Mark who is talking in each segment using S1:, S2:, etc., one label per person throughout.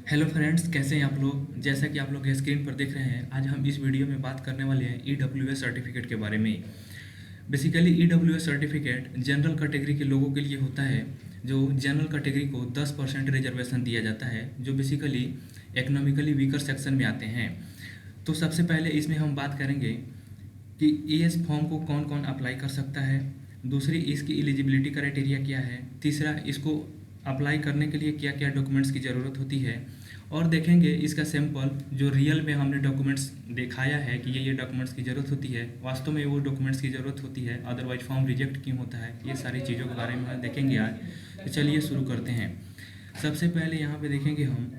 S1: Hello friends, कैसे हैं आप लोग। जैसा कि आप लोग स्क्रीन पर देख रहे हैं, आज हम इस वीडियो में बात करने वाले हैं ईडब्ल्यूएस सर्टिफिकेट के बारे में। Basically EWS certificate general category के लोगों के लिए होता है। जो जनरल कैटेगरी को 10% रिजर्वेशन दिया जाता है, जो बेसिकली इकोनॉमिकली वीकर सेक्शन में आते हैं। तो सबसे पहले इसमें हम बात करेंगे कि इस फॉर्म को कौन कौन अप्लाई कर सकता है। दूसरी, इसकी एलिजिबिलिटी क्राइटेरिया क्या है। तीसरा, इसको अप्लाई करने के लिए क्या क्या डॉक्यूमेंट्स की ज़रूरत होती है। और देखेंगे इसका सैंपल जो रियल में हमने डॉक्यूमेंट्स दिखाया है कि ये डॉक्यूमेंट्स की ज़रूरत होती है, वास्तव में वो डॉक्यूमेंट्स की ज़रूरत होती है, अदरवाइज फॉर्म रिजेक्ट क्यों होता है। ये सारी चीज़ों के बारे में देखेंगे आज। तो चलिए शुरू करते हैं। सबसे पहले यहाँ पे देखेंगे हम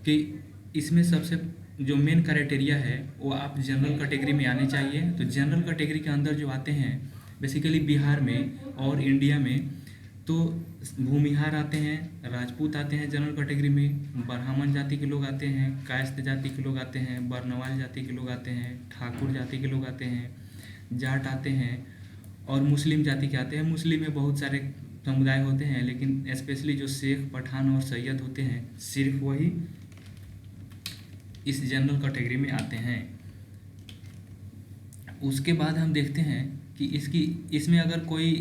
S1: कि इसमें सबसे जो मेन क्राइटेरिया है वो आप जनरल कैटेगरी में आने चाहिए। तो जनरल कैटेगरी के अंदर जो आते हैं बेसिकली बिहार में और इंडिया में, तो भूमिहार आते हैं, राजपूत आते हैं जनरल कैटेगरी में, ब्राह्मण जाति के लोग आते हैं, कायस्थ जाति के लोग आते हैं, बर्नवाल जाति के लोग आते हैं, ठाकुर जाति के लोग आते हैं, जाट आते हैं और मुस्लिम जाति के आते हैं। मुस्लिम में बहुत सारे समुदाय होते हैं, लेकिन स्पेशली जो शेख, पठान और सैयद होते हैं, सिर्फ वही इस जनरल कैटेगरी में आते हैं। उसके बाद हम देखते हैं कि इसमें अगर कोई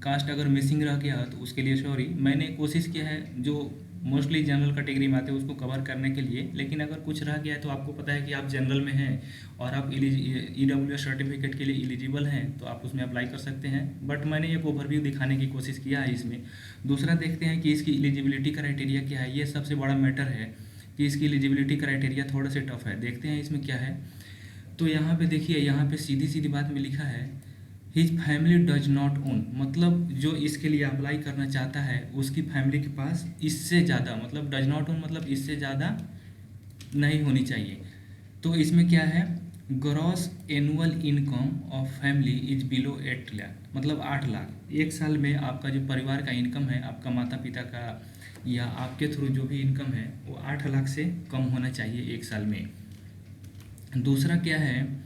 S1: कास्ट अगर मिसिंग रह गया तो उसके लिए सॉरी, मैंने कोशिश किया है जो मोस्टली जनरल कैटेगरी में आते हैं उसको कवर करने के लिए। लेकिन अगर कुछ रह गया है तो आपको पता है कि आप जनरल में हैं और आप ईडब्ल्यूएस सर्टिफिकेट के लिए एलिजिबल हैं, तो आप उसमें अप्लाई कर सकते हैं। बट मैंने एक ओवरव्यू दिखाने की कोशिश किया है इसमें। दूसरा देखते हैं कि इसकी एलिजिबिलिटी क्राइटेरिया क्या है। ये सबसे बड़ा मैटर है कि इसकी एलिजिबिलिटी क्राइटेरिया थोड़ा से टफ है। देखते हैं इसमें क्या है। तो यहाँ पे देखिए, यहाँ पे सीधी सीधी बात में लिखा है his family does not own, मतलब जो इसके लिए अप्लाई करना चाहता है उसकी फैमिली के पास इससे ज़्यादा, मतलब डज नॉट ओन मतलब इससे ज़्यादा नहीं होनी चाहिए। तो इसमें क्या है, gross annual income of family is below 8 lakh, मतलब 8 लाख। एक साल में आपका जो परिवार का इनकम है, आपका माता पिता का या आपके थ्रू जो भी इनकम है, वो 8 लाख से कम होना चाहिए एक साल में। दूसरा क्या है,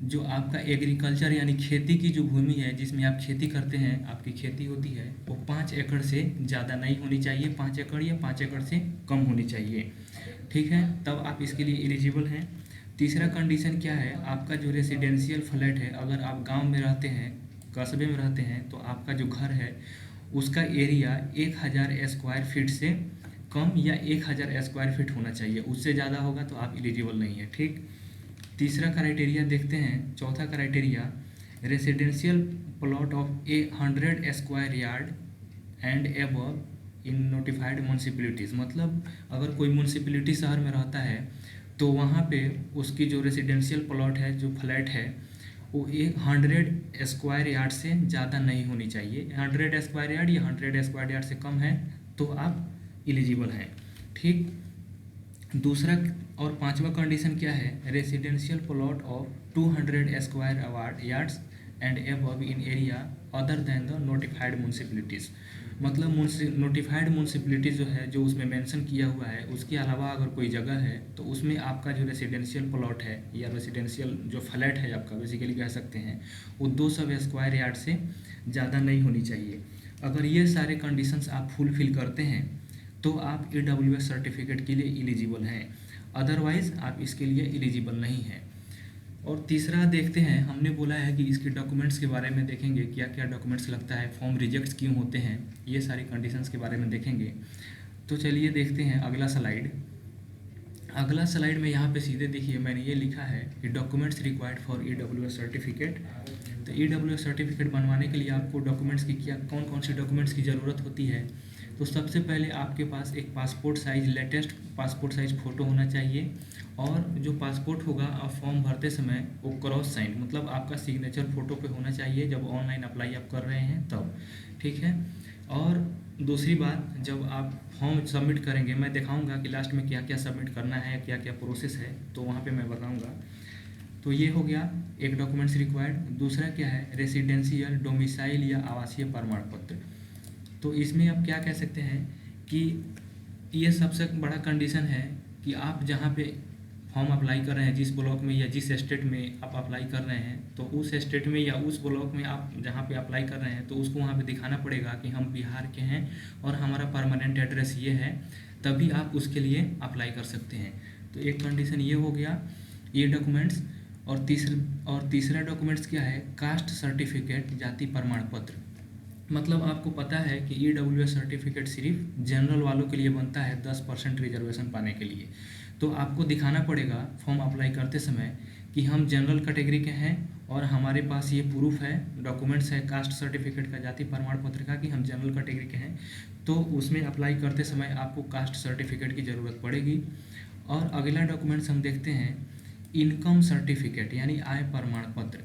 S1: जो आपका एग्रीकल्चर यानी खेती की जो भूमि है जिसमें आप खेती करते हैं, आपकी खेती होती है, वो 5 एकड़ से ज़्यादा नहीं होनी चाहिए। 5 एकड़ या 5 एकड़ से कम होनी चाहिए। ठीक है, तब आप इसके लिए एलिजिबल हैं। तीसरा कंडीशन क्या है, आपका जो रेसिडेंशियल फ्लैट है, अगर आप गांव में रहते हैं, कस्बे में रहते हैं, तो आपका जो घर है उसका एरिया 1000 स्क्वायर फीट से कम या 1000 स्क्वायर फीट होना चाहिए। उससे ज़्यादा होगा तो आप एलिजिबल नहीं है। ठीक, तीसरा क्राइटेरिया देखते हैं। चौथा criteria, residential plot of 100 square yard and above in notified municipalities, मतलब अगर कोई म्यूनसिपलिटी शहर में रहता है तो वहाँ पे उसकी जो रेसिडेंशियल प्लॉट है, जो फ्लैट है, वो 100 स्क्वायर यार्ड से ज़्यादा नहीं होनी चाहिए। 100 स्क्वायर यार्ड या 100 स्क्वायर यार्ड से कम है तो आप एलिजिबल हैं। ठीक, दूसरा और पांचवा कंडीशन क्या है, residential plot of 200 square award yards and above in area other than the notified municipalities, मतलब नोटिफाइड म्यूनसिपलिटीज़ जो है, जो उसमें मेंशन किया हुआ है, उसके अलावा अगर कोई जगह है तो उसमें आपका जो रेसिडेंशियल प्लॉट है या रेसिडेंशियल जो फ्लैट है आपका, बेसिकली कह सकते हैं, वो 200 स्क्वायर यार्ड से ज़्यादा नहीं होनी चाहिए। अगर ये सारे कंडीशंस आप फुलफिल करते हैं तो आप ईडब्ल्यूएस सर्टिफिकेट के लिए एलिजिबल हैं, अदरवाइज़ आप इसके लिए एलिजिबल नहीं हैं। और तीसरा देखते हैं, हमने बोला है कि इसके डॉक्यूमेंट्स के बारे में देखेंगे, क्या क्या डॉक्यूमेंट्स लगता है, फॉर्म रिजेक्ट क्यों होते हैं, ये सारी कंडीशंस के बारे में देखेंगे। तो चलिए देखते हैं अगला स्लाइड। अगला स्लाइड में यहाँ पे सीधे देखिए मैंने ये लिखा है कि documents required for EWS certificate. तो ईडब्ल्यूएस सर्टिफिकेट बनवाने के लिए आपको डॉक्यूमेंट्स की कौन कौन सी डॉक्यूमेंट्स की ज़रूरत होती है। तो सबसे पहले आपके पास एक passport size, latest passport size photo होना चाहिए। और जो पासपोर्ट होगा आप फॉर्म भरते समय वो क्रॉस साइन, मतलब आपका सिग्नेचर फ़ोटो पे होना चाहिए जब ऑनलाइन अप्लाई आप कर रहे हैं तब। ठीक है, और दूसरी बात, जब आप फॉर्म सबमिट करेंगे, मैं दिखाऊंगा कि लास्ट में क्या क्या सबमिट करना है, क्या क्या प्रोसेस है, तो वहाँ पे मैं बताऊंगा। तो ये हो गया एक डॉक्यूमेंट्स रिक्वायर्ड। दूसरा क्या है, रेसिडेंशियल डोमिसाइल या आवासीय प्रमाण पत्र। तो इसमें आप क्या कह सकते हैं कि ये सबसे बड़ा कंडीशन है कि आप जहाँ पे फॉर्म अप्लाई कर रहे हैं, जिस ब्लॉक में या जिस स्टेट में आप अप्लाई कर रहे हैं, तो उस स्टेट में या उस ब्लॉक में आप जहाँ पे अप्लाई कर रहे हैं तो उसको वहाँ पे दिखाना पड़ेगा कि हम बिहार के हैं और हमारा परमानेंट एड्रेस ये है, तभी आप उसके लिए अप्लाई कर सकते हैं। तो एक कंडीशन ये हो गया, ये डॉक्यूमेंट्स। और तीसरा डॉक्यूमेंट्स क्या है, कास्ट सर्टिफिकेट, जाति प्रमाण पत्र। मतलब आपको पता है कि EWS सर्टिफिकेट सिर्फ जनरल वालों के लिए बनता है 10% रिजर्वेशन पाने के लिए। तो आपको दिखाना पड़ेगा फॉर्म अप्लाई करते समय कि हम जनरल कैटेगरी के हैं और हमारे पास ये प्रूफ है, डॉक्यूमेंट्स है कास्ट सर्टिफिकेट का, जाति प्रमाण पत्र का, कि हम जनरल कैटेगरी के हैं। तो उसमें अप्लाई करते समय आपको कास्ट सर्टिफिकेट की ज़रूरत पड़ेगी। और अगला डॉक्यूमेंट्स हम देखते हैं इनकम सर्टिफिकेट, यानी आय प्रमाण पत्र।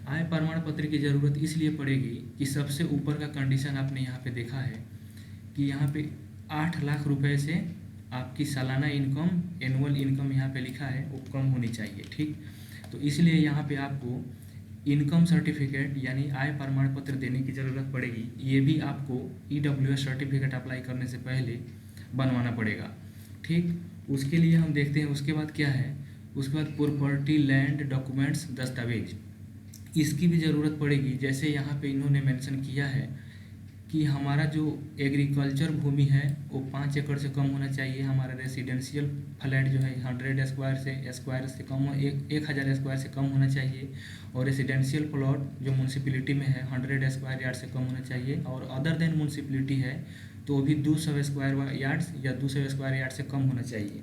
S1: आय प्रमाण पत्र की ज़रूरत इसलिए पड़ेगी कि सबसे ऊपर का कंडीशन आपने यहाँ पे देखा है कि यहाँ पे 8 लाख रुपए से आपकी सालाना इनकम, एनुअल इनकम यहाँ पे लिखा है, वो कम होनी चाहिए। ठीक, तो इसलिए यहाँ पे आपको इनकम सर्टिफिकेट यानी आय प्रमाण पत्र देने की ज़रूरत पड़ेगी। ये भी आपको EWS सर्टिफिकेट अप्लाई करने से पहले बनवाना पड़ेगा। ठीक, उसके लिए हम देखते हैं उसके बाद क्या है। उसके बाद प्रॉपर्टी, लैंड, डॉक्यूमेंट्स, दस्तावेज, इसकी भी ज़रूरत पड़ेगी। जैसे यहाँ पे इन्होंने मेंशन किया है कि हमारा जो एग्रीकल्चर भूमि है वो 5 एकड़ से कम होना चाहिए। हमारा रेसिडेंशियल फ्लैट जो है 100 स्क्वायर से कम, 1000 स्क्वायर से कम होना चाहिए। और रेसिडेंशियल प्लॉट जो म्यूनसिपलिटी में है 100 स्क्वायर यार्ड से कम होना चाहिए। और अदर देन म्यूनसिपलिटी है तो भी 200 स्क्वायर यार्ड्स या 200 स्क्वायर यार्ड से कम होना चाहिए।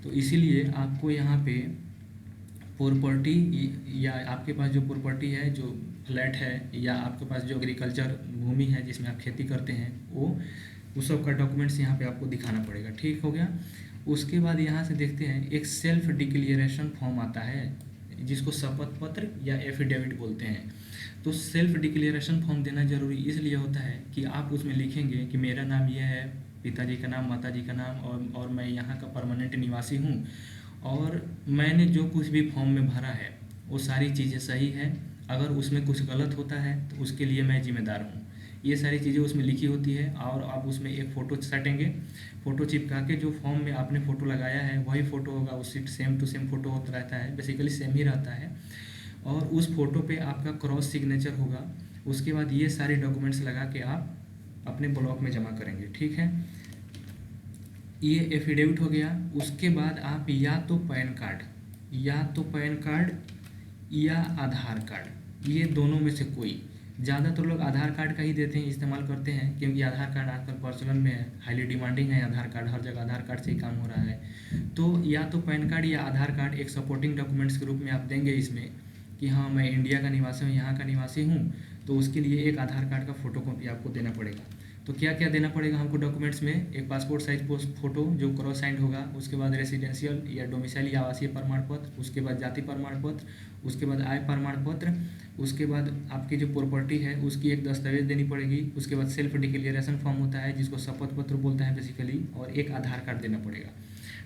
S1: तो इसीलिए आपको यहाँ पे प्रॉपर्टी, या आपके पास जो प्रॉपर्टी है, जो फ्लैट है, या आपके पास जो एग्रीकल्चर भूमि है जिसमें आप खेती करते हैं, वो उस सब का डॉक्यूमेंट्स यहाँ पे आपको दिखाना पड़ेगा। ठीक हो गया। उसके बाद यहाँ से देखते हैं एक सेल्फ डिक्लेरेशन फॉर्म आता है जिसको शपथ पत्र या एफिडेविट बोलते हैं। तो सेल्फ डिक्लेरेशन फॉर्म देना जरूरी इसलिए होता है कि आप उसमें लिखेंगे कि मेरा नाम यह है, पिताजी का नाम, माताजी का नाम, और मैं यहाँ का परमानेंट निवासी हूँ, और मैंने जो कुछ भी फॉर्म में भरा है वो सारी चीज़ें सही है। अगर उसमें कुछ गलत होता है तो उसके लिए मैं जिम्मेदार हूँ। ये सारी चीज़ें उसमें लिखी होती है। और आप उसमें एक फ़ोटो सटेंगे, फ़ोटो चिपका के जो फॉर्म में आपने फ़ोटो लगाया है वही फ़ोटो होगा, उससे सेम टू सेम फ़ोटो होता रहता है, बेसिकली सेम ही रहता है। और उस फ़ोटो पे आपका क्रॉस सिग्नेचर होगा। उसके बाद ये सारे डॉक्यूमेंट्स लगा के आप अपने ब्लॉक में जमा करेंगे। ठीक है, ये एफिडेविट हो गया। उसके बाद आप या तो पैन कार्ड या आधार कार्ड, ये दोनों में से कोई, ज़्यादातर लोग आधार कार्ड का ही देते हैं, इस्तेमाल करते हैं, क्योंकि आधार कार्ड आजकल प्रचलन में है, हाईली डिमांडिंग है आधार कार्ड, हर जगह आधार कार्ड से ही काम हो रहा है। तो या तो पैन कार्ड या आधार कार्ड एक सपोर्टिंग डॉक्यूमेंट्स के रूप में आप देंगे इसमें कि हाँ मैं इंडिया का निवासी हूँ, यहाँ का निवासी हूँ। तो उसके लिए एक आधार कार्ड का फ़ोटोकॉपी आपको देना पड़ेगा। तो क्या क्या देना पड़ेगा हमको डॉक्यूमेंट्स में, एक पासपोर्ट साइज फ़ोटो जो क्रॉस साइंड होगा, उसके बाद रेसिडेंशियल या डोमिसाइल आवासीय प्रमाण पत्र, उसके बाद जाति प्रमाण पत्र, उसके बाद आय प्रमाण पत्र, उसके बाद आपकी जो प्रॉपर्टी है उसकी एक दस्तावेज देनी पड़ेगी, उसके बाद सेल्फ डिक्लेरेशन फॉर्म होता है जिसको शपथ पत्र बोलता है बेसिकली, और एक आधार कार्ड देना पड़ेगा।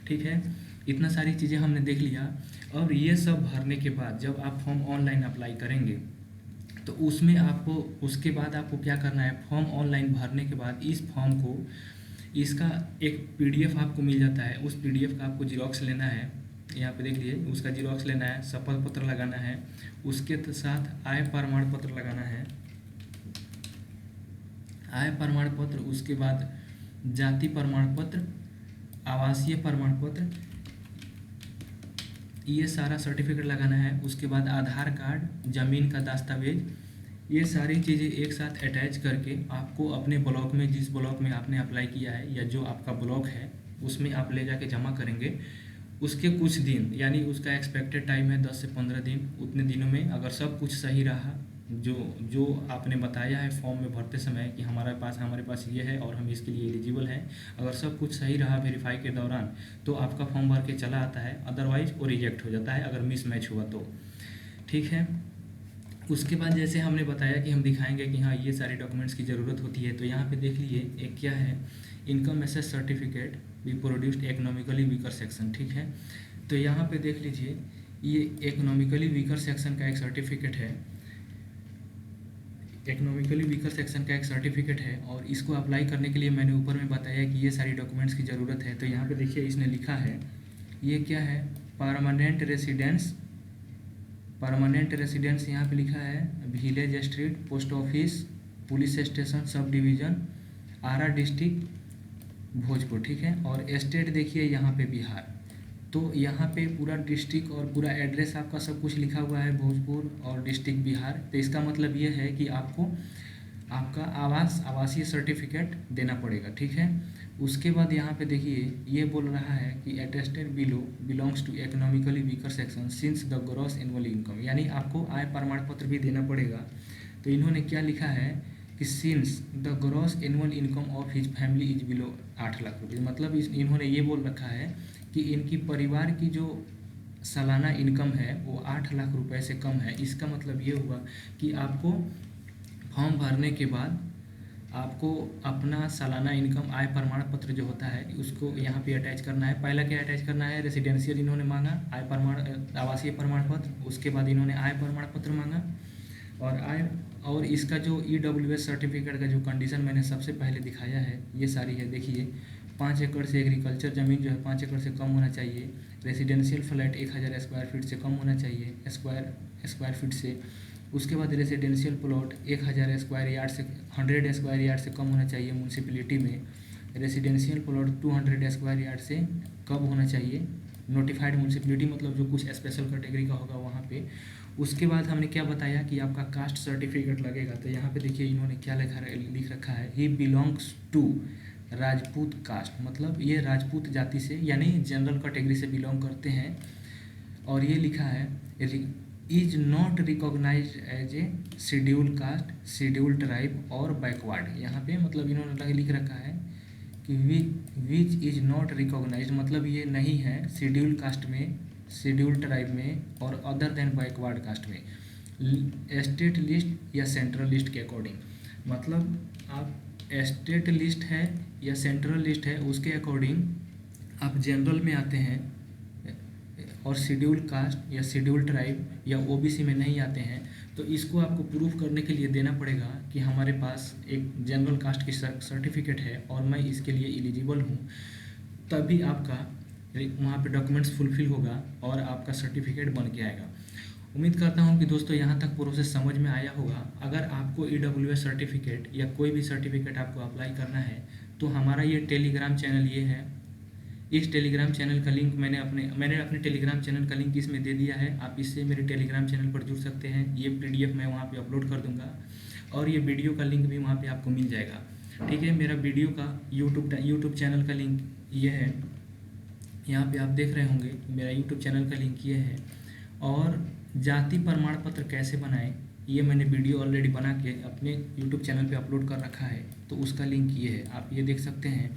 S1: ठीक है, इतना सारी चीज़ें हमने देख लिया। और ये सब भरने के बाद जब आप फॉर्म ऑनलाइन अप्लाई करेंगे तो उसमें आपको, उसके बाद आपको क्या करना है, फॉर्म ऑनलाइन भरने के बाद इस फॉर्म को, इसका एक PDF आपको मिल जाता है, उस PDF का आपको जीरोक्स लेना है। यहाँ पे देख लीजिए, उसका जीरोक्स लेना है, शपथ पत्र लगाना है, उसके साथ आय प्रमाण पत्र लगाना है, आय प्रमाण पत्र, उसके बाद जाति प्रमाण पत्र, आवासीय प्रमाण पत्र, ये सारा सर्टिफिकेट लगाना है। उसके बाद आधार कार्ड, ज़मीन का दस्तावेज, ये सारी चीज़ें एक साथ अटैच करके आपको अपने ब्लॉक में, जिस ब्लॉक में आपने अप्लाई किया है या जो आपका ब्लॉक है उसमें आप ले जाके जमा करेंगे। उसके कुछ दिन, यानी उसका एक्सपेक्टेड टाइम है 10 से 15 दिन, उतने दिनों में अगर सब कुछ सही रहा, जो आपने बताया है फॉर्म में भरते समय कि हमारे पास ये है और हम इसके लिए एलिजिबल हैं, अगर सब कुछ सही रहा वेरीफाई के दौरान तो आपका फॉर्म भर के चला आता है, अदरवाइज वो रिजेक्ट हो जाता है अगर मिसमैच हुआ तो। ठीक है, उसके बाद जैसे हमने बताया कि हम दिखाएंगे कि हाँ ये सारे डॉक्यूमेंट्स की ज़रूरत होती है। तो यहाँ पे देख लीजिए, एक क्या है, इनकम एसेस certificate be produced economically weaker section. ठीक है, तो यहाँ पे देख लीजिए, ये इकोनॉमिकली वीकर सेक्शन का एक सर्टिफिकेट है, इकोनॉमिकली वीकर सेक्शन का एक सर्टिफिकेट है। और इसको अप्लाई करने के लिए मैंने ऊपर में बताया कि ये सारी डॉक्यूमेंट्स की ज़रूरत है। तो यहाँ पे देखिए इसने लिखा है, ये क्या है, परमानेंट रेसिडेंस यहाँ पे लिखा है, village street, post office, police station, sub division, Arrah district, Bhojpur, ठीक है। और स्टेट देखिए यहाँ पे बिहार। तो यहाँ पे पूरा डिस्ट्रिक्ट और पूरा एड्रेस आपका सब कुछ लिखा हुआ है, भोजपुर और डिस्ट्रिक्ट बिहार। तो इसका मतलब ये है कि आपको आपका आवासीय सर्टिफिकेट देना पड़ेगा, ठीक है। उसके बाद यहाँ पे देखिए ये बोल रहा है कि attested below belongs to economically weaker section since the gross annual income, यानी आपको आय प्रमाण पत्र भी देना पड़ेगा। तो इन्होंने क्या लिखा है कि since the gross annual income of his family is below 8 lakh रुपये, मतलब इन्होंने ये बोल रखा है कि इनकी परिवार की जो सालाना इनकम है वो 8 लाख रुपए से कम है। इसका मतलब ये हुआ कि आपको फॉर्म भरने के बाद आपको अपना सालाना इनकम आय प्रमाण पत्र जो होता है उसको यहाँ पे अटैच करना है। पहला क्या अटैच करना है, रेसिडेंशियल इन्होंने मांगा आवासीय प्रमाण पत्र, उसके बाद इन्होंने आय प्रमाण पत्र मांगा और इसका जो EWS सर्टिफिकेट का जो कंडीशन मैंने सबसे पहले दिखाया है ये सारी है। देखिए 5 एकड़ से एग्रीकल्चर ज़मीन जो है 5 एकड़ से कम होना चाहिए, रेसिडेंशियल फ्लैट 1000 स्क्वायर फीट से कम होना चाहिए स्क्वायर फीट से। उसके बाद रेसिडेंशियल प्लॉट 1000 स्क्वायर यार्ड से 100 स्क्वायर यार्ड से कम होना चाहिए म्यूनसिपैलिटी में। रेसिडेंशियल प्लॉट 200 स्क्वायर यार्ड से कम होना चाहिए नोटिफाइड म्यूनसिपैलिटी, मतलब जो कुछ स्पेशल कैटेगरी का होगा वहाँ पे। उसके बाद हमने क्या बताया कि आपका कास्ट सर्टिफिकेट लगेगा। तो यहाँ पे देखिए इन्होंने क्या लिख रखा है, he belongs to Rajput caste, मतलब ये राजपूत जाति से यानी जनरल कैटेगरी से बिलोंग करते हैं। और ये लिखा है is not recognised as a schedule caste, schedule tribe और बैकवर्ड। यहाँ पे मतलब इन्होंने लिख रखा है कि विच इज नॉट रिकॉग्नाइज्ड, मतलब ये नहीं है शेड्यूल कास्ट में, शेड्यूल ट्राइब में और अदर देन बैकवर्ड कास्ट में स्टेट लिस्ट या सेंट्रल लिस्ट के अकॉर्डिंग। मतलब आप स्टेट लिस्ट है या सेंट्रल लिस्ट है उसके अकॉर्डिंग आप जनरल में आते हैं और शेड्यूल कास्ट या शेड्यूल ट्राइब या OBC में नहीं आते हैं। तो इसको आपको प्रूफ करने के लिए देना पड़ेगा कि हमारे पास एक जनरल कास्ट की सर्टिफिकेट है और मैं इसके लिए एलिजिबल हूँ, तभी आपका वहाँ पे डॉक्यूमेंट्स फुलफिल होगा और आपका सर्टिफिकेट बन के आएगा। उम्मीद करता हूँ कि दोस्तों यहाँ तक प्रोसेस समझ में आया होगा। अगर आपको EWS सर्टिफिकेट या कोई भी सर्टिफिकेट आपको अप्लाई करना है तो हमारा ये टेलीग्राम चैनल ये है, इस टेलीग्राम चैनल का लिंक मैंने अपने टेलीग्राम चैनल का लिंक इसमें दे दिया है। आप इससे मेरे टेलीग्राम चैनल पर जुड़ सकते हैं। ये PDF मैं वहाँ पे अपलोड कर दूँगा और ये वीडियो का लिंक भी वहाँ पे आपको मिल जाएगा, ठीक है। मेरा वीडियो का यूट्यूब चैनल का लिंक ये है, यहाँ पे आप देख रहे होंगे मेरा यूट्यूब चैनल का लिंक ये है। और जाति प्रमाण पत्र कैसे बनाएं ये मैंने वीडियो ऑलरेडी बना के अपने यूट्यूब चैनल पे अपलोड कर रखा है, तो उसका लिंक ये है, आप ये देख सकते हैं।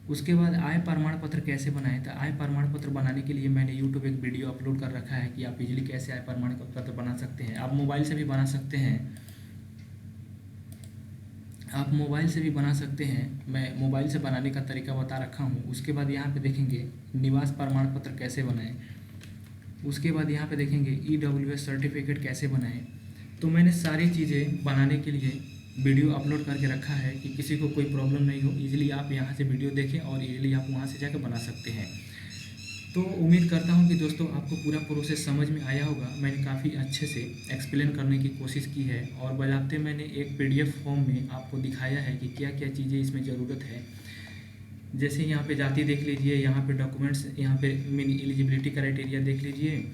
S1: उसके बाद आय प्रमाण पत्र कैसे बनाएं, तो आय प्रमाण पत्र बनाने के लिए मैंने यूट्यूब एक वीडियो अपलोड कर रखा है कि आप इजीली कैसे आय प्रमाण पत्र बना सकते हैं। आप मोबाइल से भी बना सकते हैं, मैं मोबाइल से बनाने का तरीका बता रखा हूँ। उसके बाद यहाँ पे देखेंगे निवास प्रमाण पत्र कैसे बनाएं, उसके बाद यहाँ पे देखेंगे EWS सर्टिफिकेट कैसे बनाएं। तो मैंने सारी चीज़ें बनाने के लिए वीडियो अपलोड करके रखा है कि किसी को कोई प्रॉब्लम नहीं हो, इजीली आप यहाँ से वीडियो देखें और इजीली आप वहाँ से जाकर बना सकते हैं। तो उम्मीद करता हूँ कि दोस्तों आपको पूरा प्रोसेस समझ में आया होगा। मैंने काफ़ी अच्छे से एक्सप्लेन करने की कोशिश की है और बजाते मैंने एक PDF फॉर्म में आपको दिखाया है कि क्या क्या चीज़ें इसमें ज़रूरत है। जैसे यहाँ पे जाति देख लीजिए, यहाँ पे डॉक्यूमेंट्स, यहाँ पे एलिजिबिलिटी क्राइटेरिया देख लीजिए,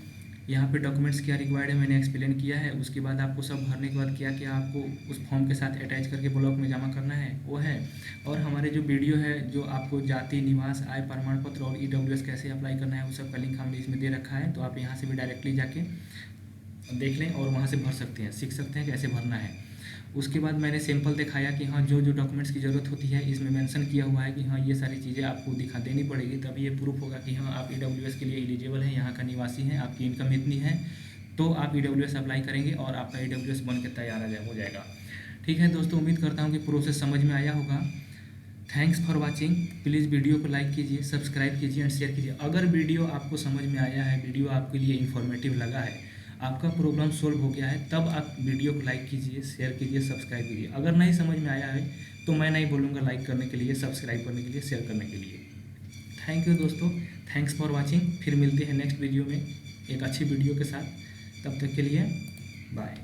S1: यहाँ पे डॉक्यूमेंट्स क्या रिक्वायर्ड है मैंने एक्सप्लेन किया है। उसके बाद आपको सब भरने के बाद क्या क्या आपको उस फॉर्म के साथ अटैच करके ब्लॉक में जमा करना है वो है। और हमारे जो वीडियो है जो आपको जाति, निवास, आय प्रमाण पत्र और EWS कैसे अप्लाई करना है वो सब का लिंक हमने इसमें दे रखा है। तो आप यहाँ से भी डायरेक्टली जाके देख लें और वहाँ से भर सकते हैं, सीख सकते हैं कैसे भरना है। उसके बाद मैंने सिंपल दिखाया कि हाँ जो डॉक्यूमेंट्स की ज़रूरत होती है इसमें मेंशन किया हुआ है कि हाँ ये सारी चीज़ें आपको देनी पड़ेगी, तभी ये प्रूफ होगा कि हाँ आप EWS के लिए एलिजिबल हैं, यहाँ का निवासी हैं, आपकी इनकम इतनी है, तो आप EWS अप्लाई करेंगे और आपका EWS बन के तैयार हो जाएगा। ठीक है दोस्तों, उम्मीद करता हूँ कि प्रोसेस समझ में आया होगा। Thanks for watching. Please video को लाइक कीजिए, सब्सक्राइब कीजिए एंड शेयर कीजिए। अगर वीडियो आपको समझ में आया है, वीडियो आपके लिए इन्फॉर्मेटिव लगा है, आपका प्रॉब्लम सोल्व हो गया है, तब आप वीडियो को लाइक कीजिए, शेयर कीजिए, सब्सक्राइब कीजिए। अगर नहीं समझ में आया है तो मैं नहीं बोलूँगा लाइक करने के लिए, सब्सक्राइब करने के लिए, शेयर करने के लिए। थैंक यू दोस्तों, थैंक्स फॉर वॉचिंग। फिर मिलते हैं नेक्स्ट वीडियो में एक अच्छी वीडियो के साथ। तब तक के लिए बाय।